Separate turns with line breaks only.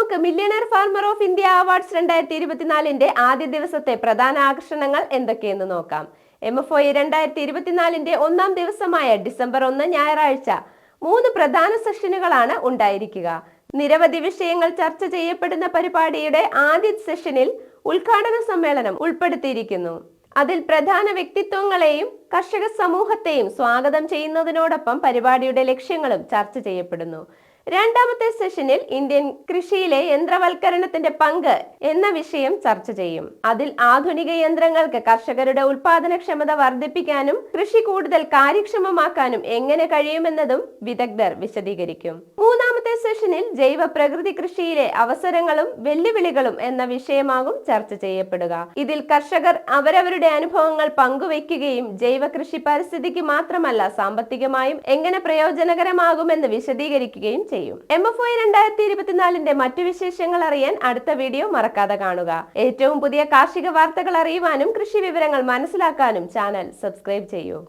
നമുക്ക് millionaire farmer of India awards 2024 ആദ്യ ദിവസത്തെ പ്രധാന ആകർഷണങ്ങൾ എന്തൊക്കെയെന്ന് നോക്കാം. MFOI 2024 ഒന്നാം ദിവസമായ ഡിസംബർ 1 ഞായറാഴ്ച 3 പ്രധാന സെഷനുകളാണ് ഉണ്ടായിരിക്കുക. നിരവധി വിഷയങ്ങൾ ചർച്ച ചെയ്യപ്പെടുന്ന പരിപാടിയുടെ ആദ്യ സെഷനിൽ ഉദ്ഘാടന സമ്മേളനം ഉൾപ്പെടുത്തിയിരിക്കുന്നു. അതിൽ പ്രധാന വ്യക്തിത്വങ്ങളെയും കർഷക സമൂഹത്തെയും സ്വാഗതം ചെയ്യുന്നതിനോടൊപ്പം പരിപാടിയുടെ ലക്ഷ്യങ്ങളും ചർച്ച ചെയ്യപ്പെടുന്നു. രണ്ടാമത്തെ സെഷനിൽ ഇന്ത്യൻ കൃഷിയിലെ യന്ത്രവൽക്കരണത്തിന്റെ പങ്ക് എന്ന വിഷയം ചർച്ച ചെയ്യും. അതിൽ ആധുനിക യന്ത്രങ്ങൾക്ക് കർഷകരുടെ ഉൽപാദനക്ഷമത വർദ്ധിപ്പിക്കാനും കൃഷി കൂടുതൽ കാര്യക്ഷമമാക്കാനും എങ്ങനെ കഴിയുമെന്നതും വിദഗ്ധർ വിശദീകരിക്കും. മൂന്നാമത്തെ സെഷനിൽ ജൈവ പ്രകൃതി കൃഷിയിലെ അവസരങ്ങളും വെല്ലുവിളികളും എന്ന വിഷയമാകും ചർച്ച ചെയ്യപ്പെടുക. ഇതിൽ കർഷകർ അവരവരുടെ അനുഭവങ്ങൾ പങ്കുവയ്ക്കുകയും ജൈവ കൃഷി പരിസ്ഥിതിക്ക് മാത്രമല്ല സാമ്പത്തികമായും എങ്ങനെ പ്രയോജനകരമാകുമെന്ന് വിശദീകരിക്കുകയും ചെയ്യും. MFOI 2024 മറ്റു വിശേഷങ്ങൾ അറിയാൻ അടുത്ത വീഡിയോ മറക്കാതെ കാണുക. ഏറ്റവും പുതിയ കാർഷിക വാർത്തകൾ അറിയുവാനും കൃഷി വിവരങ്ങൾ മനസ്സിലാക്കാനും ചാനൽ സബ്സ്ക്രൈബ് ചെയ്യൂ.